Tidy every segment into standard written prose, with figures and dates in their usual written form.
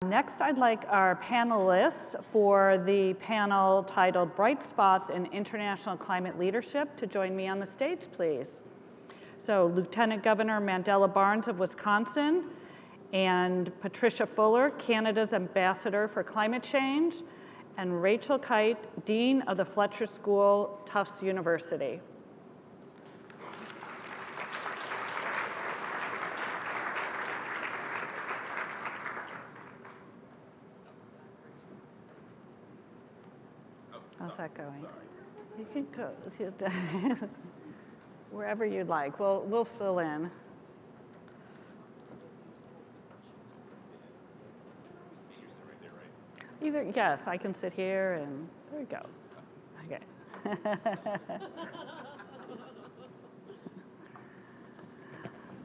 Next, I'd like our panelists for the panel titled Bright Spots in International Climate Leadership to join me on the stage, please. So Lieutenant Governor Mandela Barnes of Wisconsin and Patricia Fuller, Canada's Ambassador for Climate Change, and Rachel Kyte, Dean of the Fletcher School, Tufts University. How's that going? You can go wherever you'd like. We'll fill in. Either, yes, I can sit here and there we go. Okay.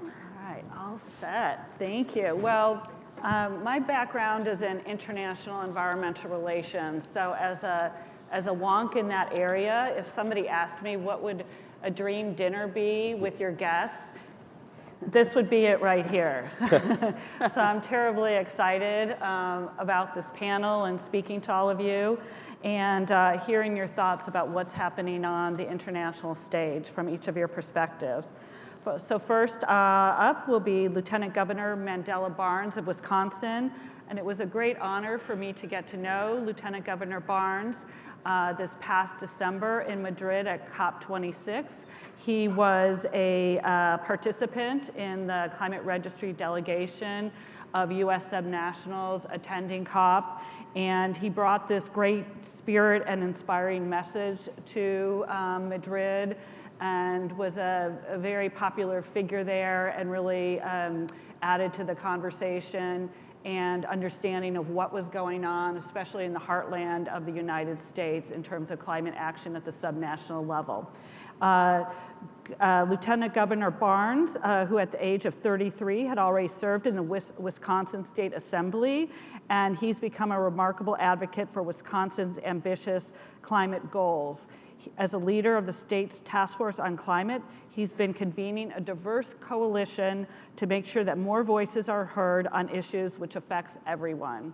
All right, all set. Thank you. Well, my background is in international environmental relations. So as a wonk in that area, if somebody asked me what would a dream dinner be with your guests, this would be it right here. So I'm terribly excited about this panel and speaking to all of you and hearing your thoughts about what's happening on the international stage from each of your perspectives. So first up will be Lieutenant Governor Mandela Barnes of Wisconsin. And it was a great honor for me to get to know Lieutenant Governor Barnes this past December in Madrid at COP26. He was a participant in the Climate Registry delegation of US subnationals attending COP, and he brought this great spirit and inspiring message to Madrid and was a very popular figure there and really added to the conversation and understanding of what was going on, especially in the heartland of the United States in terms of climate action at the subnational level. Lieutenant Governor Barnes, who at the age of 33 had already served in the Wisconsin State Assembly, and he's become a remarkable advocate for Wisconsin's ambitious climate goals. As a leader of the state's task force on climate, he's been convening a diverse coalition to make sure that more voices are heard on issues which affects everyone.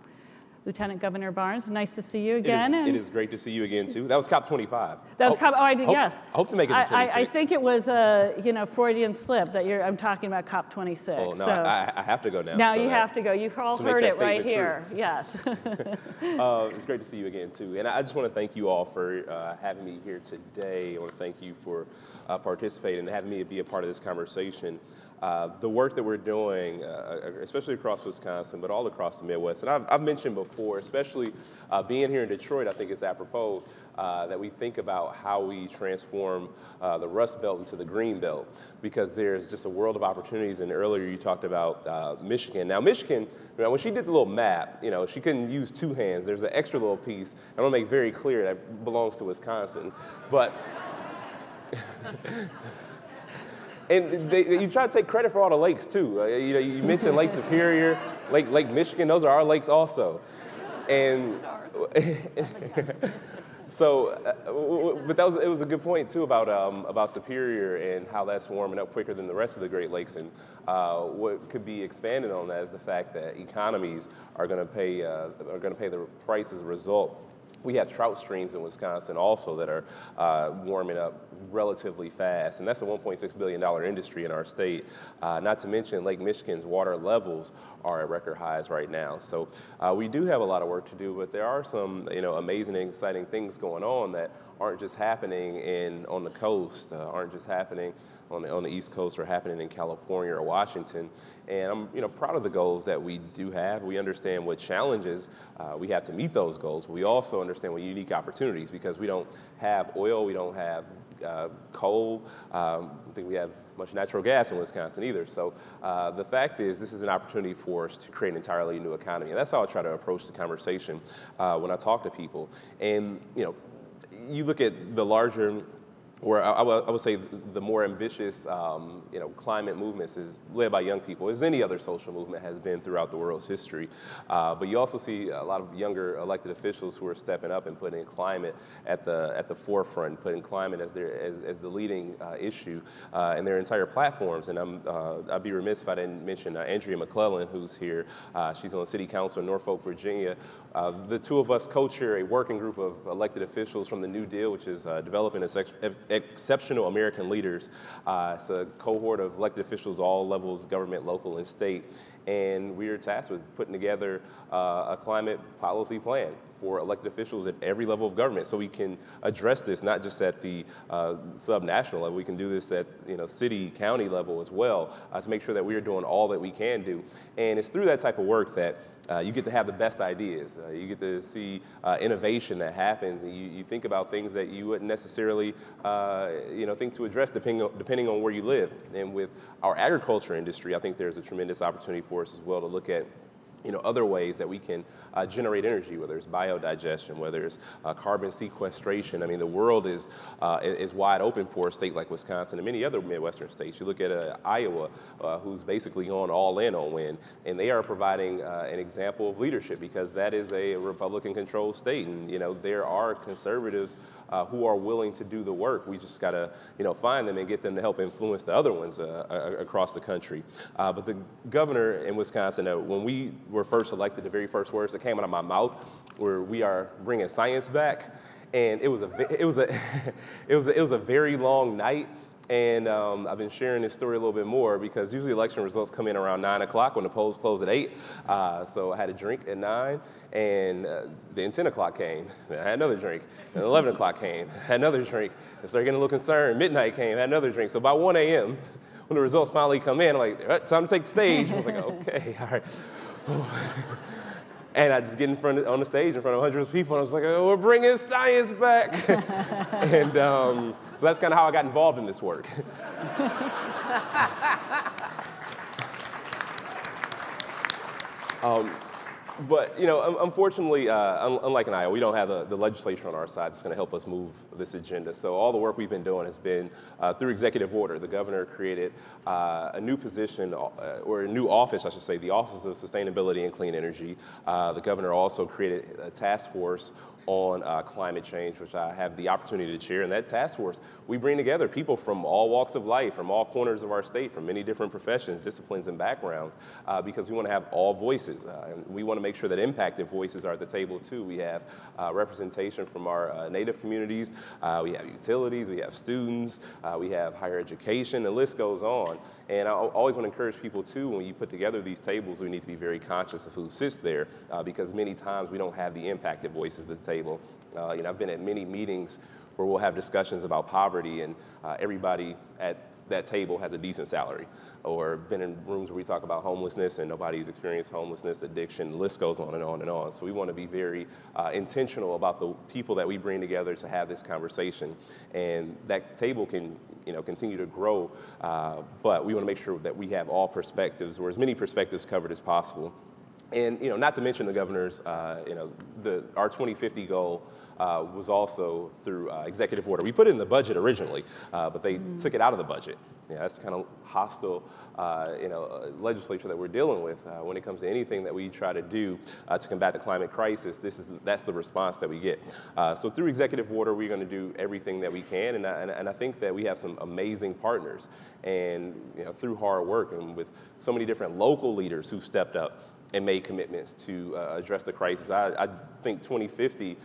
Lieutenant Governor Barnes, nice to see you again. It is great to see you again, too. That was COP25. That was COP, oh, I did, yes. I hope to make it to 26. I think it was a Freudian slip that I'm talking about COP26. Oh, no, so I have to go now. Now so you have to go. You've all heard it right here. True. Yes. It's great to see you again, too. And I just want to thank you all for having me here today. I want to thank you for participating and having me be a part of this conversation. The work that we're doing, especially across Wisconsin, but all across the Midwest, and I've mentioned before, especially being here in Detroit, I think it's apropos that we think about how we transform the Rust Belt into the Green Belt, because there's just a world of opportunities. And earlier you talked about Michigan. Now Michigan, when she did the little map, she couldn't use two hands. There's an extra little piece. I want to make very clear that belongs to Wisconsin, but. And you try to take credit for all the lakes too. You mentioned Lake Superior, Lake Michigan. Those are our lakes also. And so, but it was a good point too about Superior and how that's warming up quicker than the rest of the Great Lakes. And what could be expanded on that is the fact that economies are going to pay the price as a result. We have trout streams in Wisconsin also that are warming up relatively fast, and that's a $1.6 billion industry in our state. Not to mention Lake Michigan's water levels are at record highs right now. So we do have a lot of work to do, but there are some amazing and exciting things going on that aren't just happening on the coast, aren't just happening on the East Coast or happening in California or Washington. And I'm proud of the goals that we do have. We understand what challenges we have to meet those goals, but we also understand what unique opportunities, because we don't have oil, we don't have coal, I don't think we have much natural gas in Wisconsin either. So the fact is, this is an opportunity for us to create an entirely new economy. And that's how I try to approach the conversation when I talk to people. And you look at the larger or I would say the more ambitious, climate movements is led by young people, as any other social movement has been throughout the world's history. But you also see a lot of younger elected officials who are stepping up and putting climate at the forefront, putting climate as the leading issue in their entire platforms. And I'd be remiss if I didn't mention Andrea McClellan, who's here. She's on the City Council in Norfolk, Virginia. The two of us co-chair a working group of elected officials from the New Deal, which is developing exceptional American leaders. It's a cohort of elected officials, all levels, government, local, and state. And we are tasked with putting together a climate policy plan for elected officials at every level of government, so we can address this not just at the sub-national level. We can do this at city, county level as well, to make sure that we are doing all that we can do. And it's through that type of work that you get to have the best ideas. You get to see innovation that happens, and you think about things that you wouldn't necessarily think to address depending on where you live. And with our agriculture industry, I think there's a tremendous opportunity for us as well to look at other ways that we can generate energy, whether it's biodigestion, whether it's carbon sequestration. I mean, the world is wide open for a state like Wisconsin and many other Midwestern states. You look at Iowa, who's basically gone all in on wind, and they are providing an example of leadership because that is a Republican-controlled state, and there are conservatives who are willing to do the work. We just got to find them and get them to help influence the other ones across the country. But the governor in Wisconsin, when we were first elected, the very first words that came out of my mouth were, "We are bringing science back," and it was a very long night. And I've been sharing this story a little bit more because usually election results come in around 9 o'clock when the polls close at 8. So I had a drink at 9, and then 10 o'clock came. I had another drink. And 11 o'clock came. I had another drink. I started getting a little concerned. Midnight came. I had another drink. So by 1 a.m., when the results finally come in, I'm like, time to take the stage. I was like, okay, all right. And I just get on the stage in front of hundreds of people, and I was like, oh, we're bringing science back. And so that's kind of how I got involved in this work. But, unfortunately, unlike in Iowa, we don't have the legislature on our side that's going to help us move this agenda. So all the work we've been doing has been through executive order. The governor created a new position, or a new office, I should say, the Office of Sustainability and Clean Energy. The governor also created a task force on climate change, which I have the opportunity to chair. And that task force, we bring together people from all walks of life, from all corners of our state, from many different professions, disciplines, and backgrounds, because we want to have all voices. And we want to make sure that impacted voices are at the table too. We have representation from our Native communities, we have utilities, we have students, we have higher education, the list goes on. And I always want to encourage people too, when you put together these tables, we need to be very conscious of who sits there, because many times we don't have the impacted voices at the table. I've been at many meetings where we'll have discussions about poverty, and everybody at that table has a decent salary, or been in rooms where we talk about homelessness and nobody's experienced homelessness, addiction, the list goes on and on and on. So we want to be very intentional about the people that we bring together to have this conversation, and that table can continue to grow, but we want to make sure that we have all perspectives, or as many perspectives covered as possible. And not to mention the governor's, our 2050 goal was also through executive order. We put it in the budget originally, but they took it out of the budget. That's the kind of hostile, legislature that we're dealing with when it comes to anything that we try to do to combat the climate crisis. That's the response that we get. So through executive order, we're going to do everything that we can, and I think that we have some amazing partners. And through hard work and with so many different local leaders who stepped up and made commitments to address the crisis. I think 2050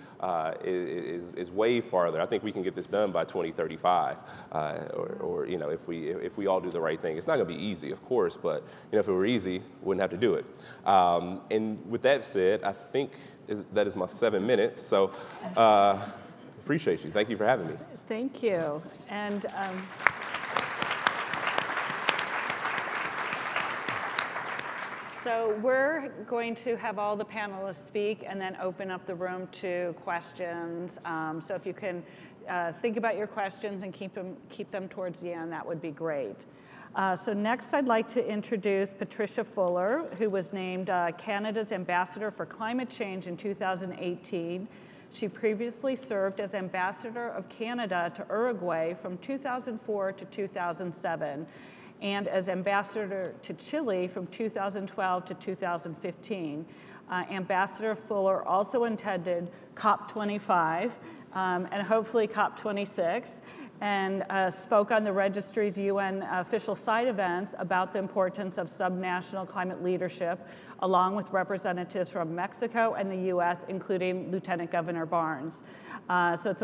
is way farther. I think we can get this done by 2035, or if we all do the right thing. It's not going to be easy, of course, but if it were easy, we wouldn't have to do it. And with that said, I think that is my 7 minutes. So appreciate you. Thank you for having me. Thank you. And so we're going to have all the panelists speak and then open up the room to questions. So if you can think about your questions and keep them towards the end, that would be great. So next I'd like to introduce Patricia Fuller, who was named Canada's Ambassador for Climate Change in 2018. She previously served as Ambassador of Canada to Uruguay from 2004 to 2007, and as Ambassador to Chile from 2012 to 2015. Ambassador Fuller also attended COP25 and hopefully COP26, and spoke on the Registry's UN official side events about the importance of subnational climate leadership, along with representatives from Mexico and the US, including Lieutenant Governor Barnes. So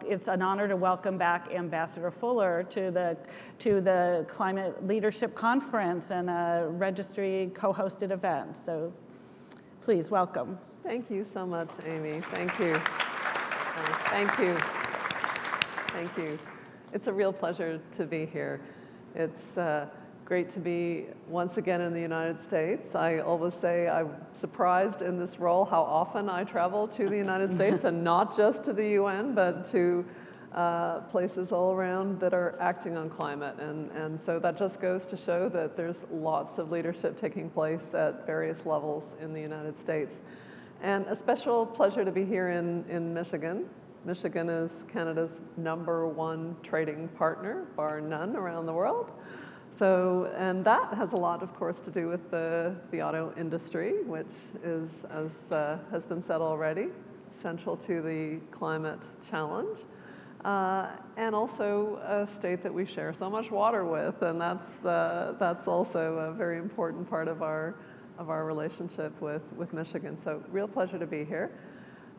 it's an honor to welcome back Ambassador Fuller to the Climate Leadership Conference and a Registry co-hosted event. So please welcome. Thank you so much, Amy. Thank you. Thank you. Thank you. It's a real pleasure to be here. It's great to be once again in the United States. I always say I'm surprised in this role how often I travel to the United States, and not just to the UN, but to places all around that are acting on climate. And so that just goes to show that there's lots of leadership taking place at various levels in the United States. And a special pleasure to be here in Michigan. Michigan is Canada's #1 trading partner, bar none, around the world. So, and that has a lot, of course, to do with the auto industry, which is, as has been said already, central to the climate challenge. And also a state that we share so much water with, and that's also a very important part of our relationship with Michigan. So, real pleasure to be here.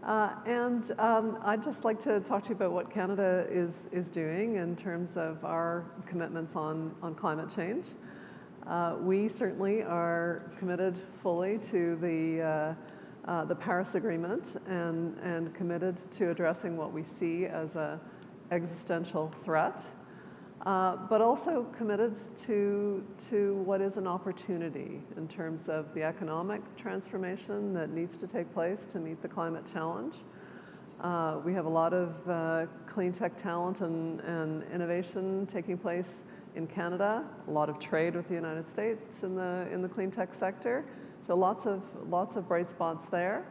And I'd just like to talk to you about what Canada is doing in terms of our commitments on climate change. We certainly are committed fully to the Paris Agreement and committed to addressing what we see as an existential threat, but also committed to what is an opportunity in terms of the economic transformation that needs to take place to meet the climate challenge. We have a lot of clean tech talent and innovation taking place in Canada, a lot of trade with the United States in the clean tech sector, so lots of bright spots there.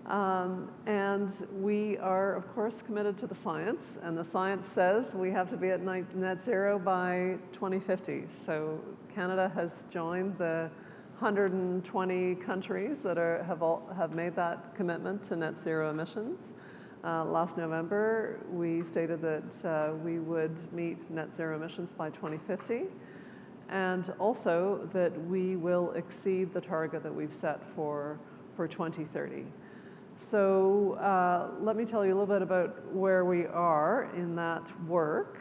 And we are, of course, committed to the science, and the science says we have to be at net zero by 2050. So Canada has joined the 120 countries that have made that commitment to net zero emissions. Last November, we stated that we would meet net zero emissions by 2050, and also that we will exceed the target that we've set for 2030. So let me tell you a little bit about where we are in that work,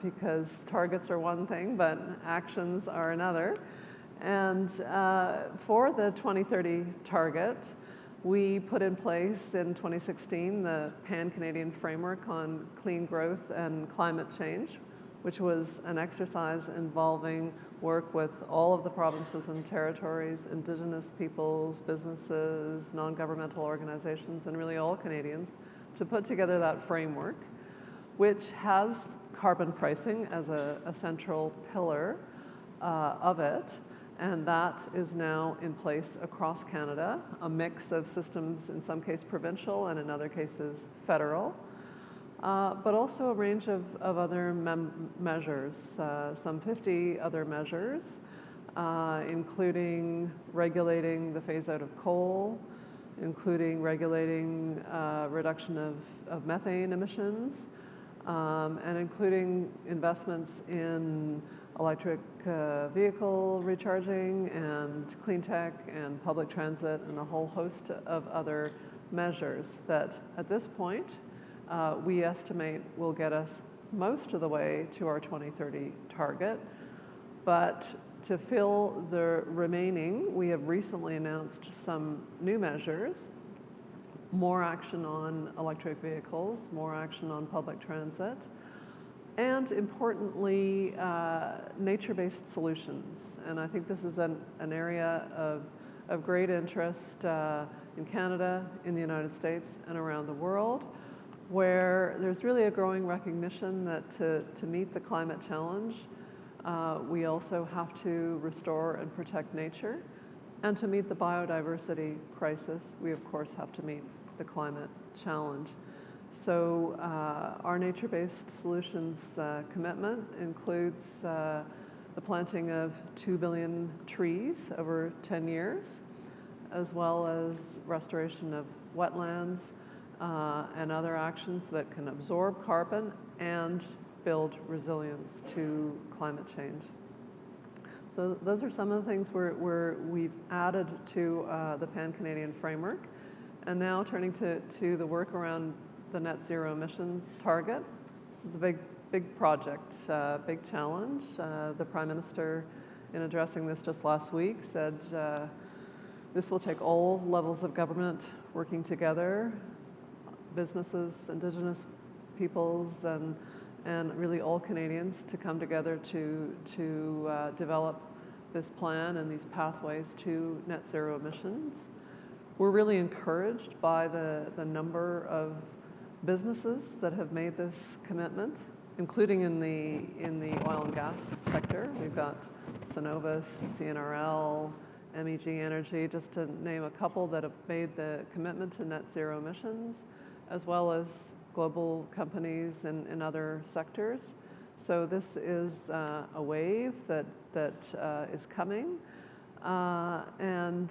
because targets are one thing, but actions are another. And for the 2030 target, we put in place in 2016 the Pan-Canadian Framework on Clean Growth and Climate Change, which was an exercise involving work with all of the provinces and territories, Indigenous peoples, businesses, non-governmental organizations, and really all Canadians to put together that framework, which has carbon pricing as a central pillar of it. And that is now in place across Canada, a mix of systems, in some cases provincial and in other cases federal. But also a range of other measures, some 50 other measures, including regulating the phase out of coal, including regulating reduction of methane emissions, and including investments in electric vehicle recharging and clean tech and public transit and a whole host of other measures that at this point we estimate will get us most of the way to our 2030 target. But to fill the remaining, we have recently announced some new measures, more action on electric vehicles, more action on public transit, and importantly, nature-based solutions. And I think this is an area of great interest in Canada, in the United States, and around the world, where there's really a growing recognition that to meet the climate challenge, we also have to restore and protect nature. And to meet the biodiversity crisis, we of course have to meet the climate challenge. So our nature-based solutions commitment includes the planting of 2 billion trees over 10 years, as well as restoration of wetlands and other actions that can absorb carbon and build resilience to climate change. So those are some of the things we've added to the Pan-Canadian framework. And now turning to the work around the net zero emissions target. This is a big project, big challenge. The Prime Minister, in addressing this just last week, said this will take all levels of government working together, businesses, Indigenous peoples, and really all Canadians to come together to develop this plan and these pathways to net zero emissions. We're really encouraged by the number of businesses that have made this commitment, including in the oil and gas sector. We've got Cenovus, CNRL, MEG Energy, just to name a couple that have made the commitment to net zero emissions, as well as global companies in other sectors. So this is a wave that is coming, and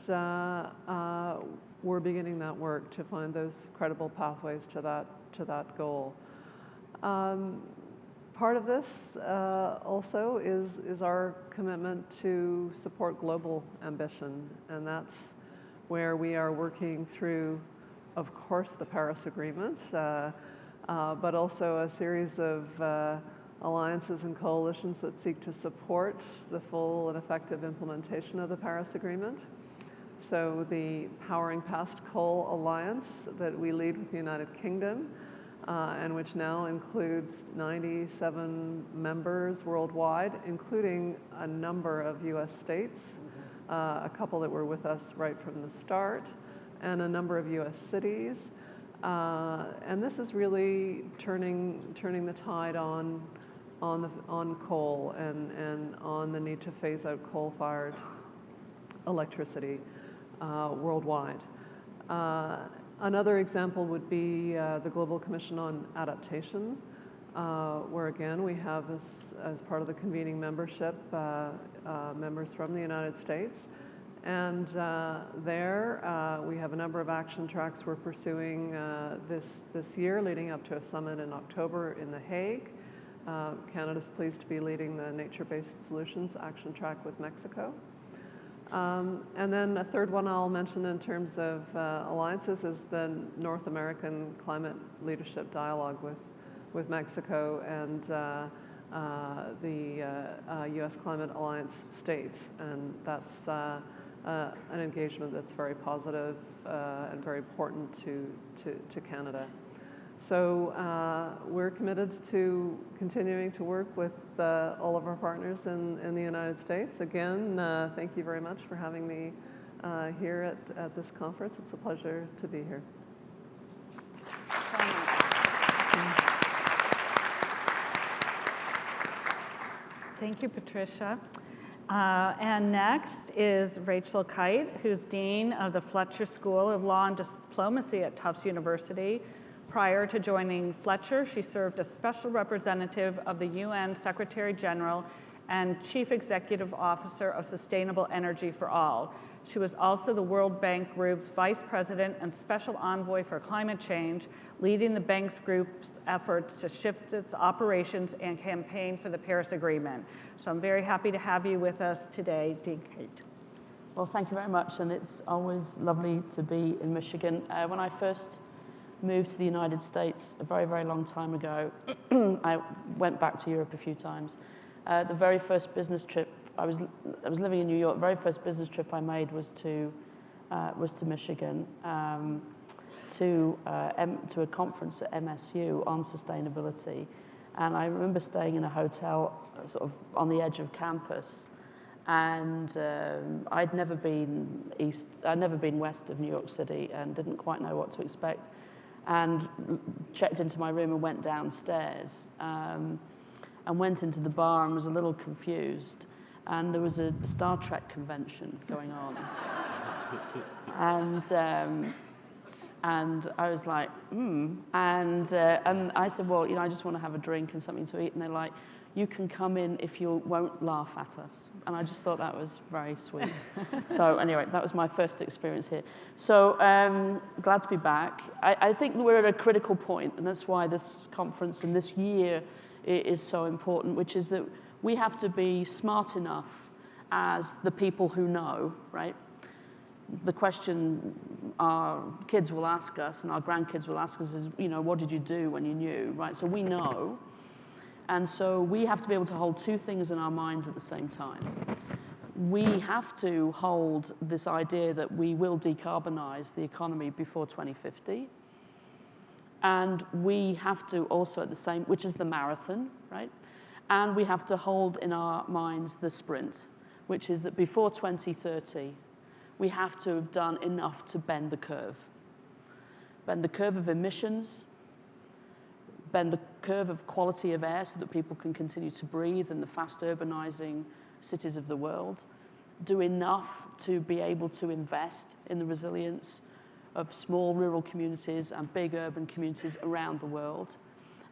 we're beginning that work to find those credible pathways to that goal. Part of this also is our commitment to support global ambition, and that's where we are working through, of course, the Paris Agreement, but also a series of alliances and coalitions that seek to support the full and effective implementation of the Paris Agreement. So the Powering Past Coal Alliance that we lead with the United Kingdom, and which now includes 97 members worldwide, including a number of US states, a couple that were with us right from the start, and a number of US cities. And this is really turning the tide on coal and on the need to phase out coal-fired electricity worldwide. Another example would be the Global Commission on Adaptation, where again we have as part of the convening membership members from the United States. And there we have a number of action tracks we're pursuing this year, leading up to a summit in October in The Hague. Canada's pleased to be leading the Nature-Based Solutions Action Track with Mexico. And then a third one I'll mention in terms of alliances is the North American Climate Leadership Dialogue with Mexico and the U.S. Climate Alliance states. And that's an engagement that's very positive and very important to Canada. So we're committed to continuing to work with all of our partners in the United States. Again, thank you very much for having me here at this conference. It's a pleasure to be here. Thank you, Patricia. And next is Rachel Kyte, who's Dean of the Fletcher School of Law and Diplomacy at Tufts University. Prior to joining Fletcher, she served as Special Representative of the UN Secretary General and Chief Executive Officer of Sustainable Energy for All. She was also the World Bank Group's Vice President and Special Envoy for Climate Change, leading the Banks Group's efforts to shift its operations and campaign for the Paris Agreement. So I'm very happy to have you with us today, Dean Kyte. Well, thank you very much, and it's always lovely to be in Michigan. When I first moved to the United States a very, very long time ago, I went back to Europe a few times. The very first business trip, I was living in New York. The very first business trip I made was to Michigan to a conference at MSU on sustainability, and I remember staying in a hotel sort of on the edge of campus, and I'd never been west of New York City and didn't quite know what to expect, and checked into my room and went downstairs. And went into the bar and was a little confused. And there was a Star And I was like, And I said, well, I just want to have a drink and something to eat. And they're like, you can come in if you won't laugh at us. And I just thought that was very sweet. So anyway, that was my first experience here. So glad to be back. I think we're at a critical point, and that's why this conference and this year is so important, which is that we have to be smart enough as the people who know, right? The question our kids will ask us and our grandkids will ask us is, what did you do when you knew, right? So we know. And so we have to be able to hold two things in our minds at the same time. We have to hold this idea that we will decarbonize the economy before 2050. And we have to also at the same, which is the marathon, right? And we have to hold in our minds the sprint, which is that before 2030, we have to have done enough to bend the curve. Bend the curve of emissions, bend the curve of quality of air so that people can continue to breathe in the fast urbanizing cities of the world, do enough to be able to invest in the resilience of small rural communities and big urban communities around the world,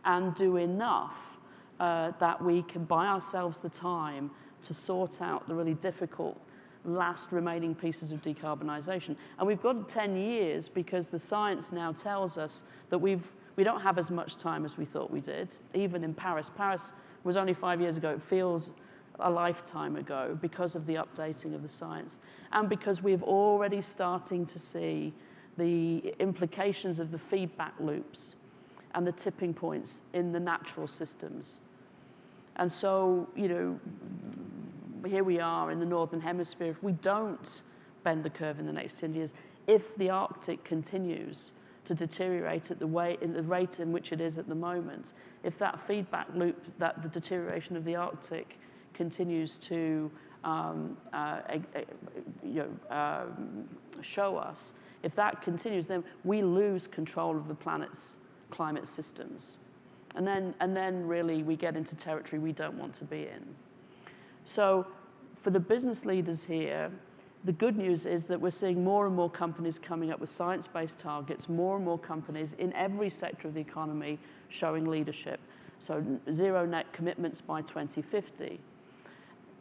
and do enough that we can buy ourselves the time to sort out the really difficult last remaining pieces of decarbonisation. And we've got 10 years because the science now tells us that we don't have as much time as we thought we did, even in Paris. Paris was only 5 years ago. It feels a lifetime ago because of the updating of the science and because we're already starting to see the implications of the feedback loops and the tipping points in the natural systems. And so, here we are in the Northern Hemisphere. If we don't bend the curve in the next 10 years, if the Arctic continues to deteriorate at the rate in which it is at the moment, if that feedback loop, that the deterioration of the Arctic continues to show us, if that continues, then we lose control of the planet's climate systems. And then really we get into territory we don't want to be in. So for the business leaders here, the good news is that we're seeing more and more companies coming up with science-based targets, more and more companies in every sector of the economy showing leadership. So zero net commitments by 2050,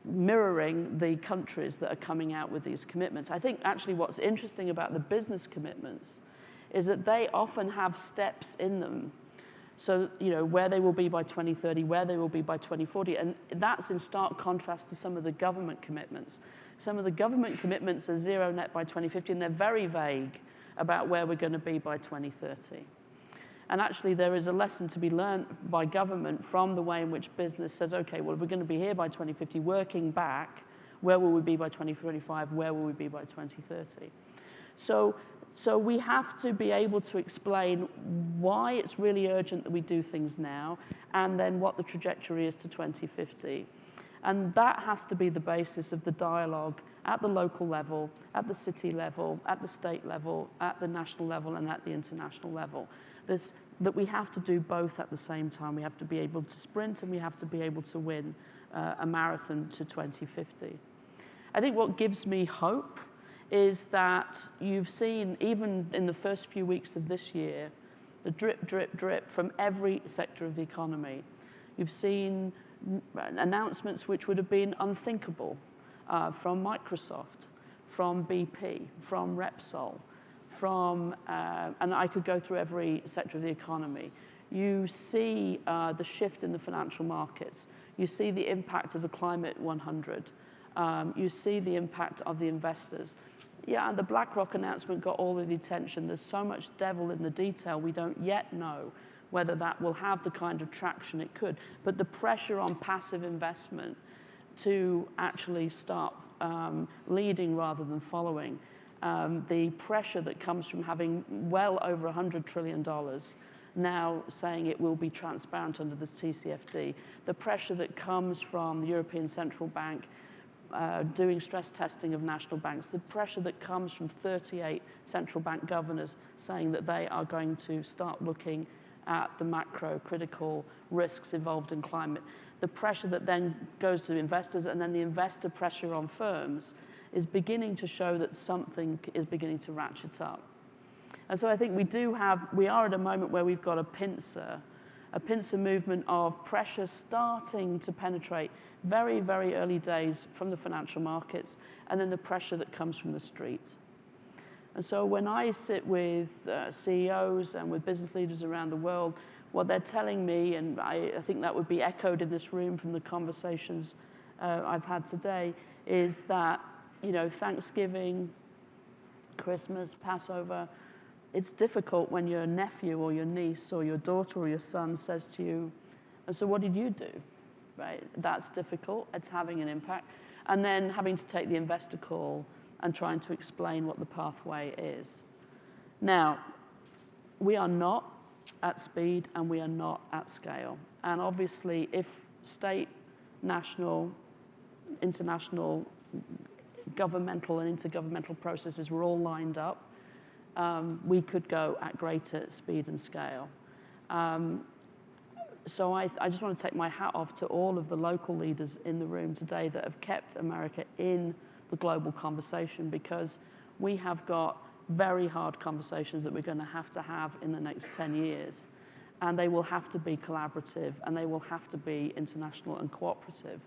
mirroring the countries that are coming out with these commitments. I think actually what's interesting about the business commitments is that they often have steps in them. So, where they will be by 2030, where they will be by 2040. And that's in stark contrast to some of the government commitments. Some of the government commitments are zero net by 2050, and they're very vague about where we're going to be by 2030. And actually, there is a lesson to be learned by government from the way in which business says, okay, well, we're going to be here by 2050, working back, where will we be by 2045, where will we be by 2030? So we have to be able to explain why it's really urgent that we do things now, and then what the trajectory is to 2050. And that has to be the basis of the dialogue at the local level, at the city level, at the state level, at the national level, and at the international level. That we have to do both at the same time. We have to be able to sprint, and we have to be able to win a marathon to 2050. I think what gives me hope is that you've seen, even in the first few weeks of this year, the drip, drip, drip from every sector of the economy. You've seen announcements which would have been unthinkable from Microsoft, from BP, from Repsol, and I could go through every sector of the economy. You see the shift in the financial markets. You see the impact of the Climate 100. You see the impact of the investors. Yeah, and the BlackRock announcement got all of the attention. There's so much devil in the detail, we don't yet know whether that will have the kind of traction it could. But the pressure on passive investment to actually start leading rather than following, the pressure that comes from having well over $100 trillion now saying it will be transparent under the TCFD, the pressure that comes from the European Central Bank doing stress testing of national banks, the pressure that comes from 38 central bank governors saying that they are going to start looking at the macro critical risks involved in climate, the pressure that then goes to investors, and then the investor pressure on firms is beginning to show that something is beginning to ratchet up. And so I think we are at a moment where we've got a pincer movement of pressure starting to penetrate very, very early days from the financial markets, and then the pressure that comes from the street. And so when I sit with CEOs and with business leaders around the world, what they're telling me, and I think that would be echoed in this room from the conversations I've had today, is that, Thanksgiving, Christmas, Passover, it's difficult when your nephew or your niece or your daughter or your son says to you, and so what did you do? Right? That's difficult. It's having an impact. And then having to take the investor call and trying to explain what the pathway is. Now, we are not at speed and we are not at scale. And obviously, if state, national, international, governmental and intergovernmental processes were all lined up, we could go at greater speed and scale. So I just want to take my hat off to all of the local leaders in the room today that have kept America in the global conversation, because we have got very hard conversations that we're going to have in the next 10 years. And they will have to be collaborative and they will have to be international and cooperative.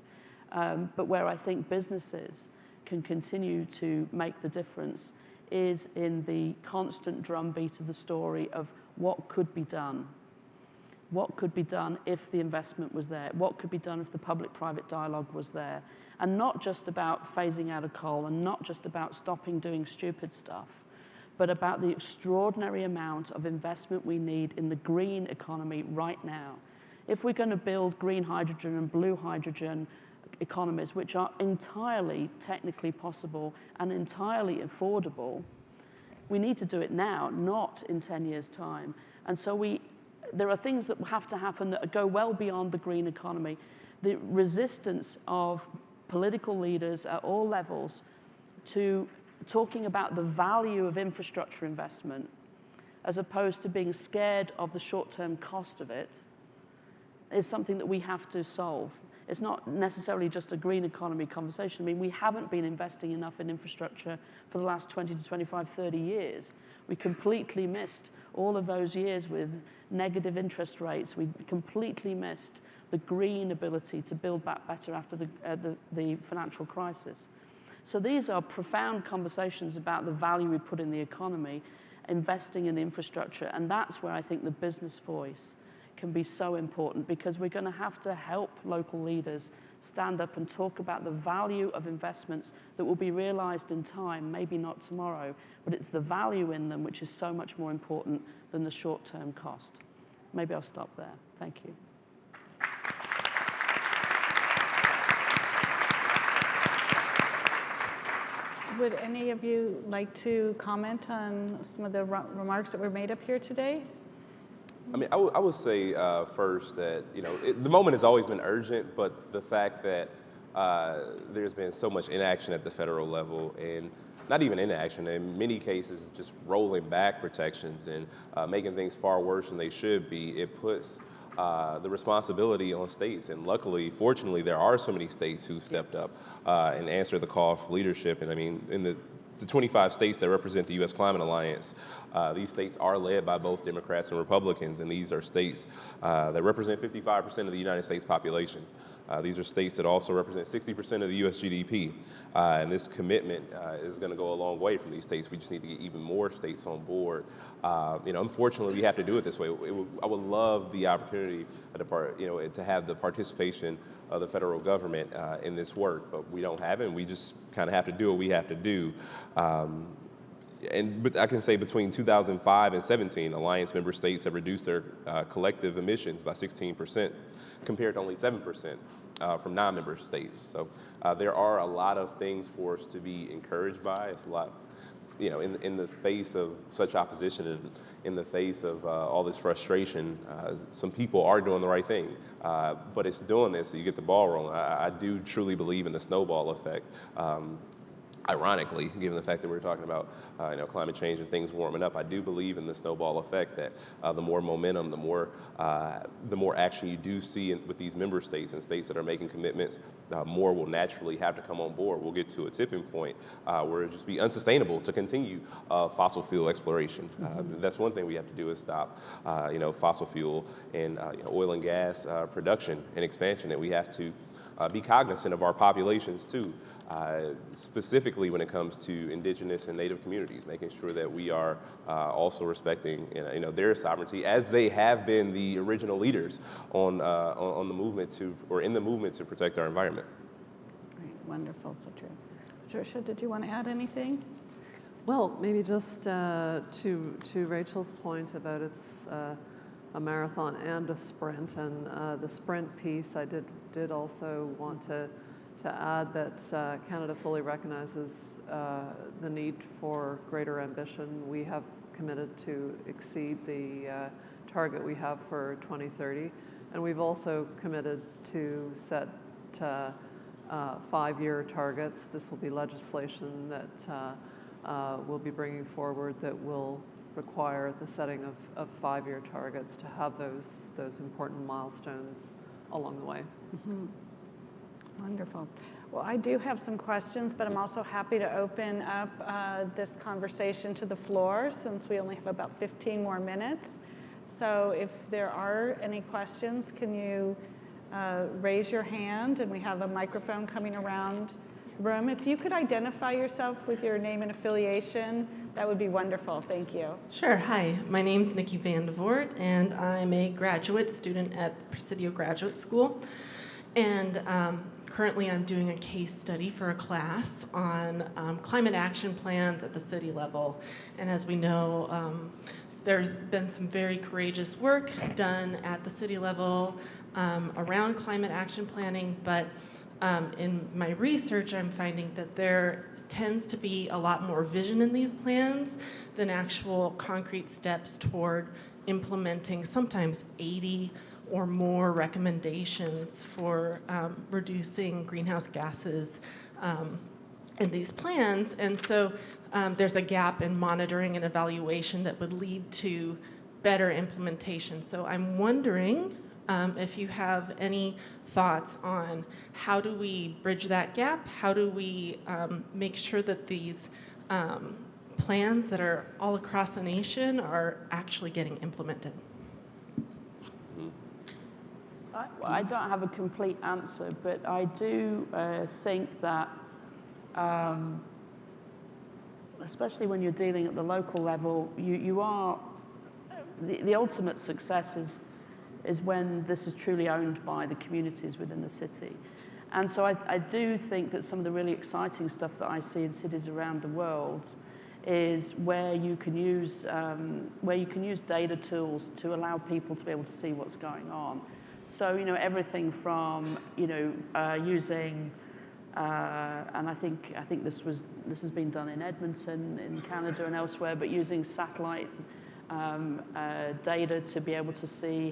But where I think businesses can continue to make the difference is in the constant drumbeat of the story of what could be done. What could be done if the investment was there? What could be done if the public-private dialogue was there? And not just about phasing out of coal and not just about stopping doing stupid stuff, but about the extraordinary amount of investment we need in the green economy right now. If we're going to build green hydrogen and blue hydrogen economies, which are entirely technically possible and entirely affordable, we need to do it now, not in 10 years' time. And so there are things that have to happen that go well beyond the green economy. The resistance of political leaders at all levels to talking about the value of infrastructure investment, as opposed to being scared of the short-term cost of it, is something that we have to solve. It's not necessarily just a green economy conversation. I mean, we haven't been investing enough in infrastructure for the last 20 to 25, 30 years. We completely missed all of those years with negative interest rates. We completely missed the green ability to build back better after the financial crisis. So these are profound conversations about the value we put in the economy, investing in infrastructure, and that's where I think the business voice can be so important, because we're going to have to help local leaders stand up and talk about the value of investments that will be realized in time, maybe not tomorrow, but it's the value in them which is so much more important than the short-term cost. Maybe I'll stop there. Thank you. Would any of you like to comment on some of the remarks that were made up here today? I mean, I would say first that, the moment has always been urgent, but the fact that there's been so much inaction at the federal level, and not even inaction, in many cases just rolling back protections and making things far worse than they should be, it puts the responsibility on states. And luckily, fortunately, there are so many states who stepped up and answered the call for leadership. And I mean, in the 25 states that represent the U.S. Climate Alliance, these states are led by both Democrats and Republicans, and these are states that represent 55% of the United States population. These are states that also represent 60% of the U.S. GDP, and this commitment is going to go a long way from these states. We just need to get even more states on board. Unfortunately, we have to do it this way. I would love the opportunity to have the participation of the federal government in this work, but we don't have it, and we just kind of have to do what we have to do. But I can say between 2005 and 17, Alliance member states have reduced their collective emissions by 16%, compared to only 7% from non-member states. So there are a lot of things for us to be encouraged by. It's a lot, in the face of such opposition and in the face of all this frustration, some people are doing the right thing. But it's doing this so you get the ball rolling. I do truly believe in the snowball effect. Ironically, given the fact that we're talking about climate change and things warming up, I do believe in the snowball effect that the more momentum, the more action you do see with these member states and states that are making commitments, more will naturally have to come on board. We'll get to a tipping point where it'll just be unsustainable to continue fossil fuel exploration. That's one thing we have to do is stop fossil fuel and oil and gas production and expansion, and we have to be cognizant of our populations too. Specifically when it comes to indigenous and native communities, making sure that we are also respecting their sovereignty, as they have been the original leaders on the movement in the movement to protect our environment. Right, wonderful, so true. Patricia, did you want to add anything? Well, maybe just to Rachel's point about it's a marathon and a sprint, and the sprint piece, I did also want to add that Canada fully recognizes the need for greater ambition. We have committed to exceed the target we have for 2030, and we've also committed to set 5-year targets. This will be legislation that we'll be bringing forward that will require the setting of 5-year targets to have those important milestones along the way. Mm-hmm. Wonderful. Well, I do have some questions, but I'm also happy to open up this conversation to the floor since we only have about 15 more minutes. So if there are any questions, can you raise your hand, and we have a microphone coming around the room. If you could identify yourself with your name and affiliation, that would be wonderful. Thank you. Sure. Hi, my name's Nikki Van de Voort, and I'm a graduate student at Presidio Graduate School. And currently I'm doing a case study for a class on climate action plans at the city level. And as we know, there's been some very courageous work done at the city level around climate action planning, but in my research, I'm finding that there tends to be a lot more vision in these plans than actual concrete steps toward implementing sometimes 80 or more recommendations for reducing greenhouse gases in these plans. And so there's a gap in monitoring and evaluation that would lead to better implementation. So I'm wondering if you have any thoughts on how do we bridge that gap? How do we make sure that these plans that are all across the nation are actually getting implemented? I don't have a complete answer, but I do think that, especially when you're dealing at the local level, you are, the ultimate success is when this is truly owned by the communities within the city. And so I do think that some of the really exciting stuff that I see in cities around the world is where you can use data tools to allow people to be able to see what's going on. So everything from using and I think this has been done in Edmonton, in Canada and elsewhere, but using satellite data to be able to see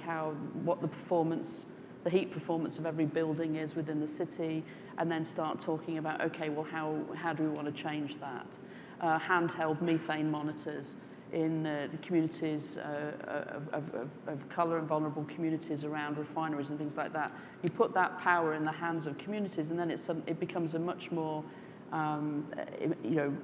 what the heat performance of every building is within the city, and then start talking about, okay, well, how do we want to change that? Handheld methane monitors in the communities of colour and vulnerable communities around refineries and things like that. You put that power in the hands of communities, and then it becomes a much more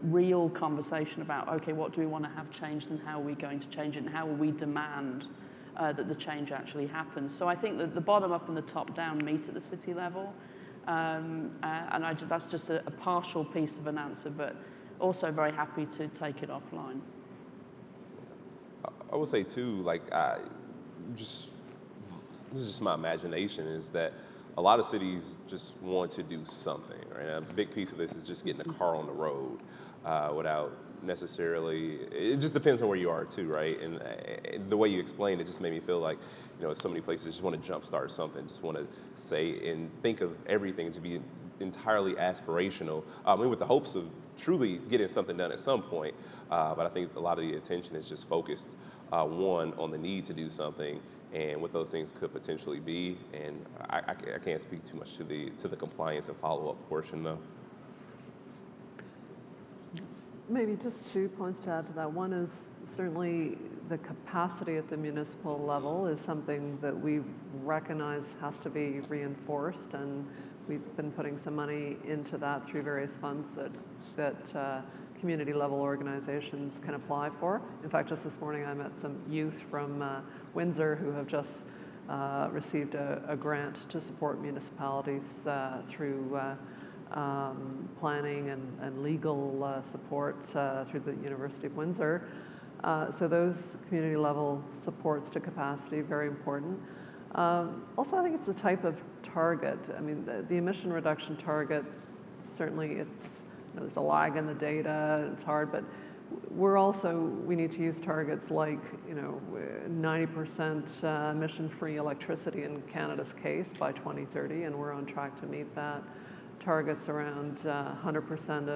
real conversation about, okay, what do we want to have changed and how are we going to change it and how will we demand that the change actually happens. So I think that the bottom up and the top down meet at the city level, and that's just a partial piece of an answer, but also very happy to take it offline. I would say too, this is just my imagination, is that a lot of cities just want to do something, right? And a big piece of this is just getting a car on the road without necessarily, it just depends on where you are too, right? And the way you explained it just made me feel like, so many places just want to jumpstart something, just want to say and think of everything to be entirely aspirational, with the hopes of truly getting something done at some point. But I think a lot of the attention is just focused, one, on the need to do something and what those things could potentially be. And I can't speak too much to the compliance and follow-up portion, though. Maybe just 2 points to add to that. One is certainly the capacity at the municipal level is something that we recognize has to be reinforced, and we've been putting some money into that through various funds that community level organizations can apply for. In fact, just this morning I met some youth from Windsor who have just received a grant to support municipalities through planning and legal support through the University of Windsor. So those community level supports to capacity, very important. Also, I think it's the type of target. I mean, the emission reduction target, certainly there's a lag in the data, it's hard, but we need to use targets like 90% emission-free electricity in Canada's case by 2030, and we're on track to meet that. Targets around 100%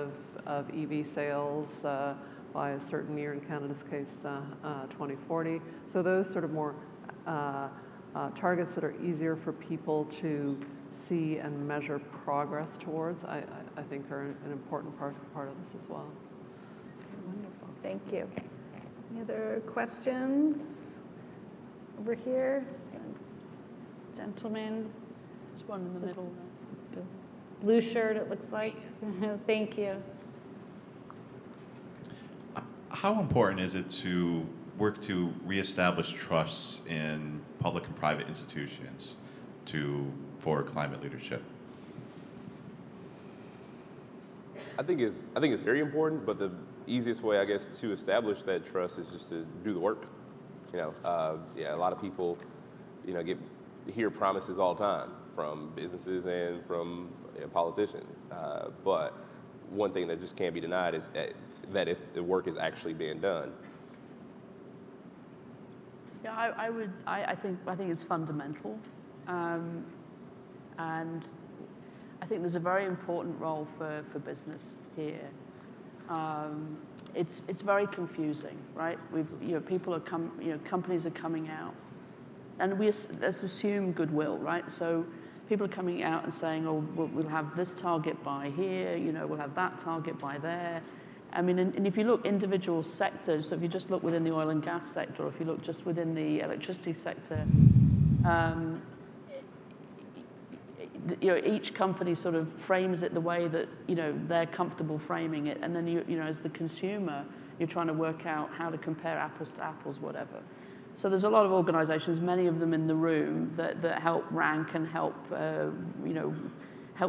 of EV sales by a certain year, in Canada's case 2040. So those sort of more targets that are easier for people to see and measure progress towards, I think are an important part of this as well. Wonderful, thank you. Any other questions? Over here, gentleman. There's one in the middle. Blue shirt, it looks like. Thank you. How important is it to work to reestablish trusts in public and private institutions for climate leadership? I think it's very important, but the easiest way, I guess, to establish that trust is just to do the work. A lot of people, hear promises all the time from businesses and from politicians. But one thing that just can't be denied is that if the work is actually being done. Yeah, I think it's fundamental, and I think there's a very important role for business here. It's very confusing, right? Companies are coming out, and let's assume goodwill, right? So people are coming out and saying, oh, we'll have this target by here, we'll have that target by there. I mean, and if you look individual sectors, so if you just look within the oil and gas sector, or if you look just within the electricity sector, each company sort of frames it the way that, they're comfortable framing it. And then, as the consumer, you're trying to work out how to compare apples to apples, whatever. So there's a lot of organizations, many of them in the room, that help rank and help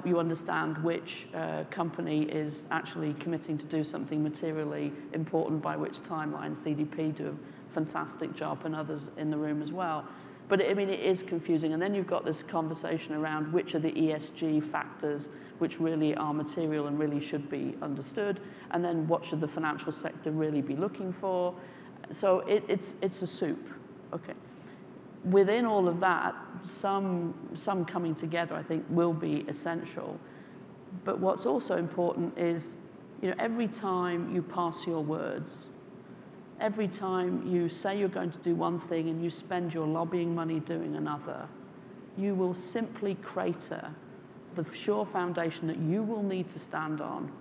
you understand which company is actually committing to do something materially important by which timeline. CDP do a fantastic job, and others in the room as well. But it is confusing. And then you've got this conversation around which are the ESG factors which really are material and really should be understood, and then what should the financial sector really be looking for. So it's a soup, okay. Within all of that, some coming together, I think, will be essential. But what's also important is, every time you pass your words, every time you say you're going to do one thing and you spend your lobbying money doing another, you will simply crater the sure foundation that you will need to stand on.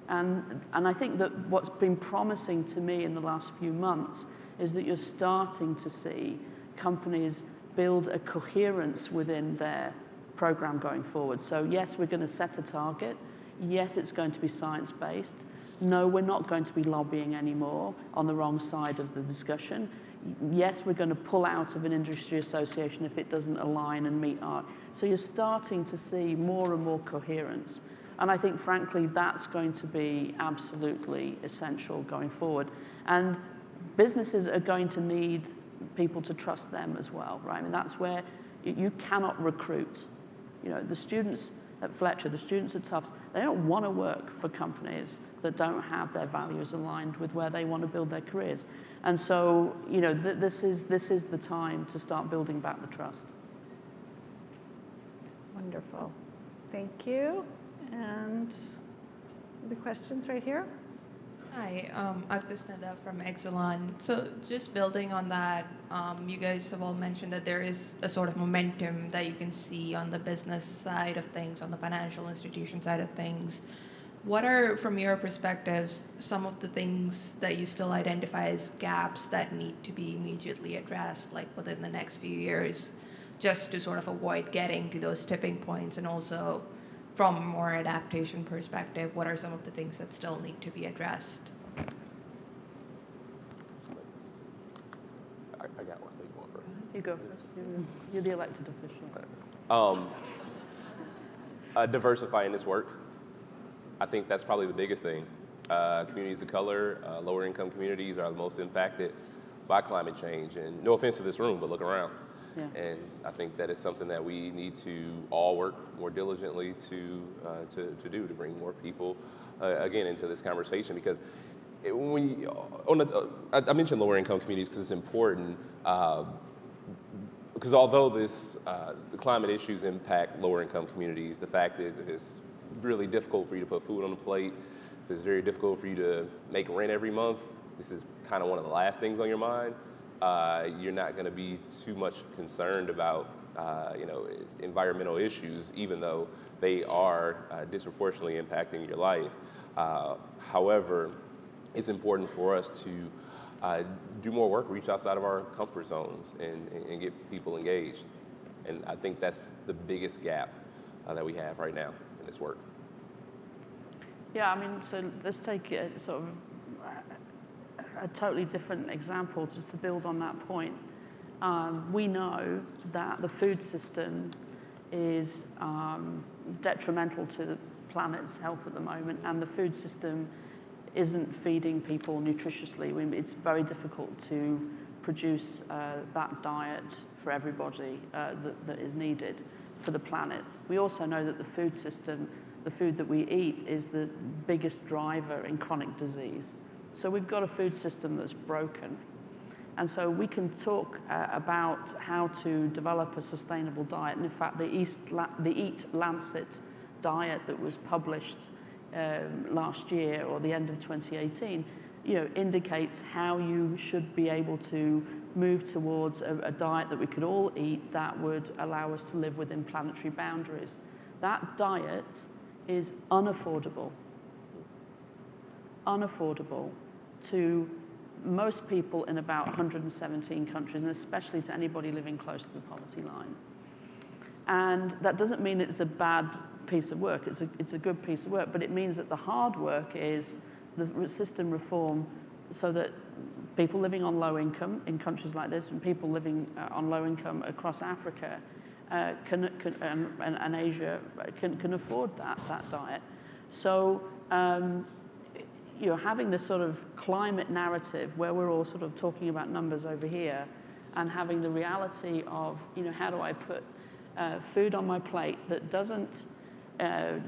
And I think that what's been promising to me in the last few months is that you're starting to see companies build a coherence within their program going forward. So yes, we're going to set a target. Yes, it's going to be science-based. No, we're not going to be lobbying anymore on the wrong side of the discussion. Yes, we're going to pull out of an industry association if it doesn't align and meet our... So you're starting to see more and more coherence. And I think, frankly, that's going to be absolutely essential going forward. And businesses are going to need people to trust them as well, right? I mean, that's where you cannot recruit. The students at Fletcher, the students at Tufts, they don't want to work for companies that don't have their values aligned with where they want to build their careers. And so, this is the time to start building back the trust. Wonderful. Thank you. And the questions right here? Hi, Agnes Nada from Exelon. So just building on that, you guys have all mentioned that there is a sort of momentum that you can see on the business side of things, on the financial institution side of things. what are, from your perspectives, some of the things that you still identify as gaps that need to be immediately addressed, like within the next few years, just to sort of avoid getting to those tipping points? And also, from a more adaptation perspective, what are some of the things that still need to be addressed? I got one. You going first? You go first. You're the elected official. Diversifying this work. I think that's probably the biggest thing. Communities of color, lower income communities are the most impacted by climate change. And no offense to this room, but look around. Yeah. And I think that is something that we need to all work more diligently to do, to bring more people, again, into this conversation. Because I mentioned lower income communities because it's important. Because although the climate issues impact lower income communities, the fact is if it's really difficult for you to put food on the plate, if it's very difficult for you to make rent every month, this is kind of one of the last things on your mind. You're not going to be too much concerned about environmental issues, even though they are disproportionately impacting your life. However, it's important for us to do more work, reach outside of our comfort zones, and get people engaged. And I think that's the biggest gap that we have right now in this work. Yeah, I mean, so let's take sort of a totally different example just to build on that point. We know that the food system is detrimental to the planet's health at the moment, and the food system isn't feeding people nutritiously. It's very difficult to produce that diet for everybody that is needed for the planet. We also know that the food system, the food that we eat, is the biggest driver in chronic disease. So we've got a food system that's broken. And so we can talk about how to develop a sustainable diet. And in fact, the Eat Lancet diet that was published last year or the end of 2018, indicates how you should be able to move towards a diet that we could all eat that would allow us to live within planetary boundaries. That diet is unaffordable to most people in about 117 countries, and especially to anybody living close to the poverty line. And that doesn't mean it's a bad piece of work. It's a good piece of work, but it means that the hard work is the system reform so that people living on low income in countries like this and people living on low income across Africa and Asia can afford that diet. So having this sort of climate narrative where we're all sort of talking about numbers over here and having the reality of, how do I put food on my plate that doesn't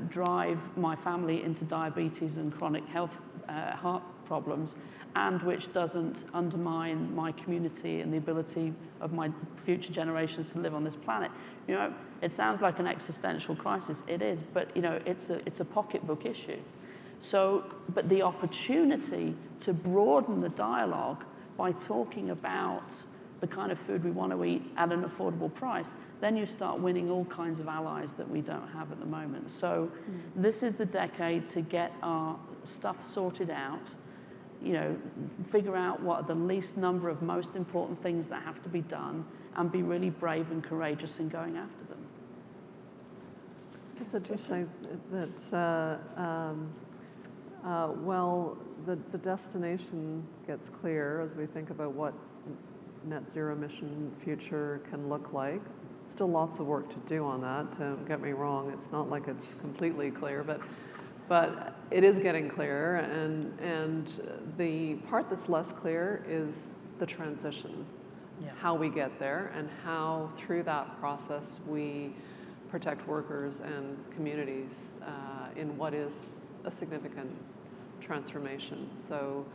drive my family into diabetes and chronic heart problems, and which doesn't undermine my community and the ability of my future generations to live on this planet. It sounds like an existential crisis. It is, but it's a pocketbook issue. So, but the opportunity to broaden the dialogue by talking about the kind of food we want to eat at an affordable price, then you start winning all kinds of allies that we don't have at the moment. So this is the decade to get our stuff sorted out, figure out what are the least number of most important things that have to be done, and be really brave and courageous in going after them. It's interesting that, the destination gets clear as we think about what net zero emission future can look like. Still lots of work to do on that, don't get me wrong. It's not like it's completely clear, but it is getting clearer, and the part that's less clear is the transition, how we get there, and how through that process we protect workers and communities in what is a significant transformation. So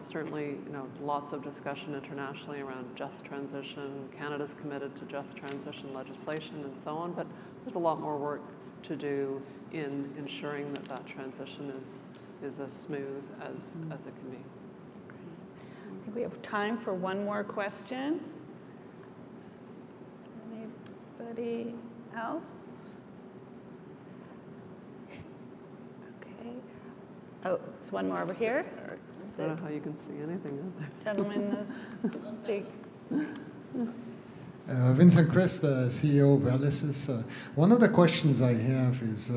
certainly, lots of discussion internationally around just transition. Canada's committed to just transition legislation and so on, but there's a lot more work to do in ensuring that transition is as smooth as it can be. I think we have time for one more question. Is there anybody else? Oh, there's one more over here. I don't know how you can see anything out there. Gentleman is speak. Vincent Chris, the CEO of Elysis. One of the questions I have is,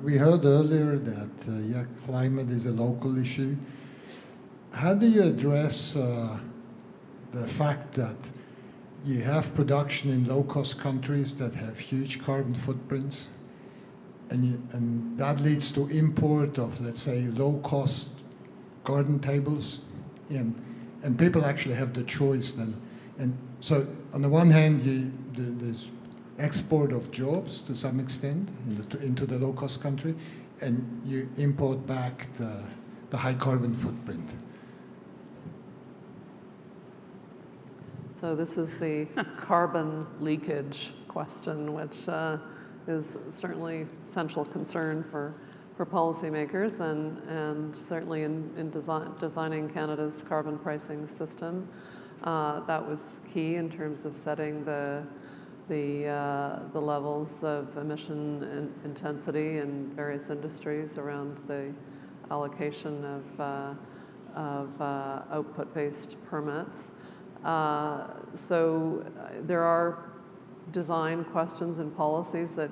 we heard earlier that climate is a local issue. How do you address the fact that you have production in low-cost countries that have huge carbon footprints, and that leads to import of, let's say, low-cost garden tables, and people actually have the choice then. And so on the one hand, there's export of jobs to some extent into the low-cost country, and you import back the high carbon footprint. So this is the carbon leakage question, which is certainly central concern for policymakers, and certainly in designing Canada's carbon pricing system. That was key in terms of setting the levels of emission intensity in various industries around the allocation of output-based permits. So there are design questions and policies that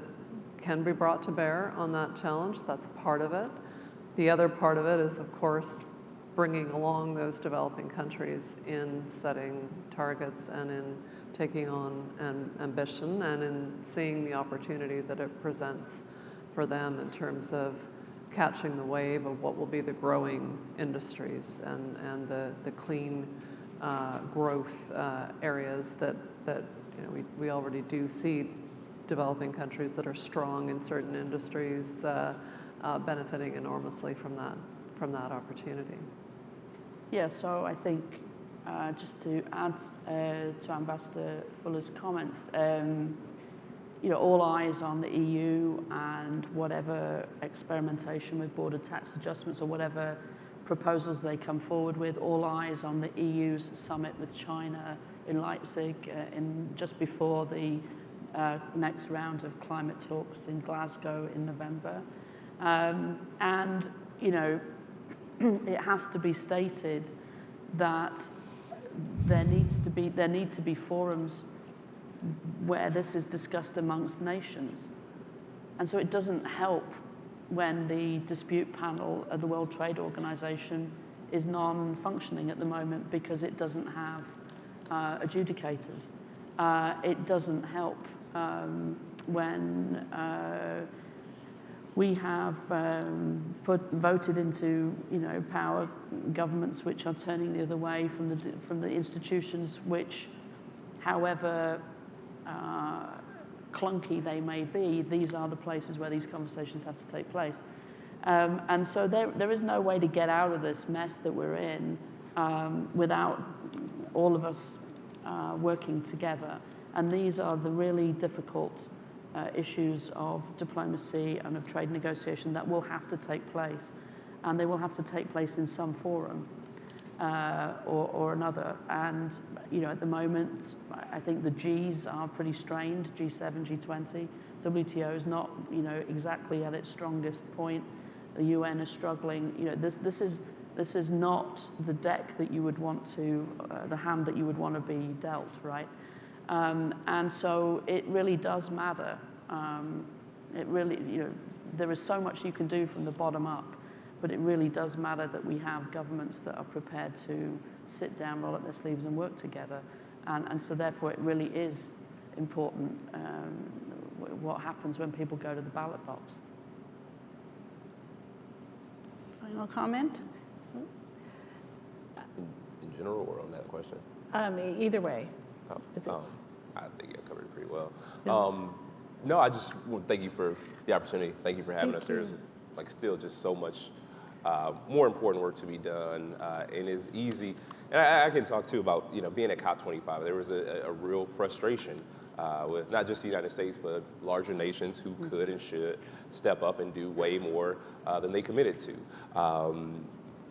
can be brought to bear on that challenge. That's part of it. The other part of it is, of course, bringing along those developing countries in setting targets and in taking on an ambition and in seeing the opportunity that it presents for them in terms of catching the wave of what will be the growing industries and the clean growth areas that we already do see developing countries that are strong in certain industries benefiting enormously from that opportunity. Yeah, so I think just to add to Ambassador Fuller's comments, all eyes on the EU and whatever experimentation with border tax adjustments or whatever proposals they come forward with, all eyes on the EU's summit with China in Leipzig just before the next round of climate talks in Glasgow in November. And, it has to be stated that there need to be forums where this is discussed amongst nations. And so it doesn't help when the dispute panel of the World Trade Organization is non-functioning at the moment because it doesn't have adjudicators. It doesn't help when we have voted into power governments which are turning the other way from the institutions which, however clunky they may be, these are the places where these conversations have to take place. And so there is no way to get out of this mess that we're in without all of us working together. And these are the really difficult issues of diplomacy and of trade negotiation that will have to take place. And they will have to take place in some forum or another. And, at the moment, I think the Gs are pretty strained, G7, G20. WTO is not, exactly at its strongest point. The UN is struggling. This is not the deck that you would want to, the hand that you would want to be dealt, right? And so it really does matter. It really, there is so much you can do from the bottom up, but it really does matter that we have governments that are prepared to sit down, roll up their sleeves and work together. And so therefore it really is important what happens when people go to the ballot box. Final comment? In general or on that question? Either way. I think you covered it pretty well. No, I just want to thank you for the opportunity. Thank you for having us here. There's still just so much more important work to be done, and it's easy. And I can talk too about being at COP25. There was a real frustration with not just the United States, but larger nations who could and should step up and do way more than they committed to.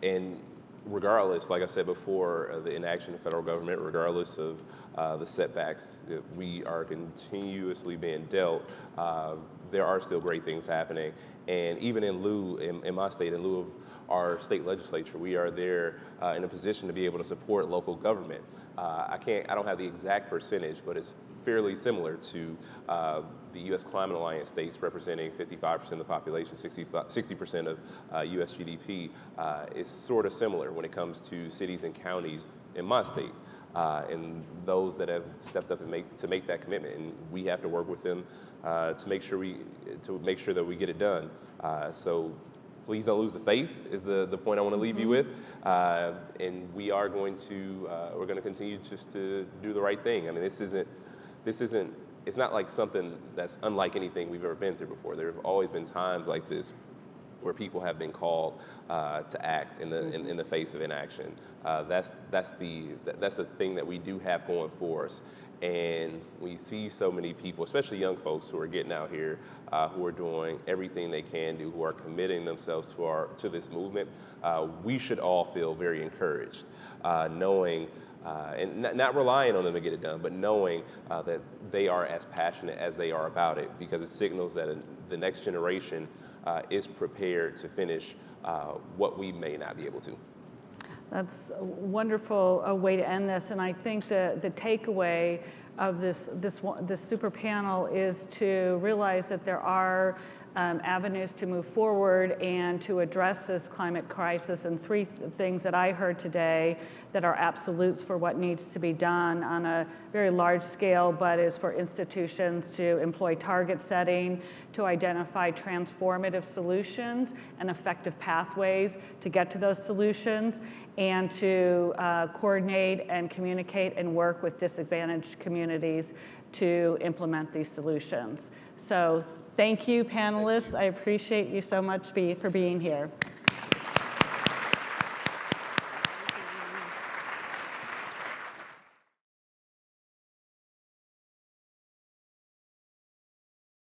And regardless, like I said before, the inaction of federal government, regardless of the setbacks that we are continuously being dealt, there are still great things happening. And even in my state, in lieu of our state legislature, we are there in a position to be able to support local government. I don't have the exact percentage, but it's fairly similar to the U.S. Climate Alliance states representing 55% of the population, 60% of U.S. GDP. It's sort of similar when it comes to cities and counties in my state. And those that have stepped up to make that commitment, and we have to work with them to make sure that we get it done. So please don't lose the faith is the point I want to leave you with, and we're going to continue just to do the right thing. I mean, it's not like something that's unlike anything we've ever been through before. There have always been times like this where people have been called to act in the face of inaction. That's the thing that we do have going for us. And we see so many people, especially young folks, who are getting out here, who are doing everything they can do, who are committing themselves to this movement. We should all feel very encouraged, knowing and not relying on them to get it done, but knowing that they are as passionate as they are about it, because it signals that the next generation is prepared to finish what we may not be able to. That's a wonderful way to end this, and I think the takeaway of this super panel is to realize that there are avenues to move forward and to address this climate crisis, and three things that I heard today that are absolutes for what needs to be done on a very large scale, but is for institutions to employ target setting, to identify transformative solutions and effective pathways to get to those solutions, and to coordinate and communicate and work with disadvantaged communities to implement these solutions. So thank you, panelists. I appreciate you so much for being here.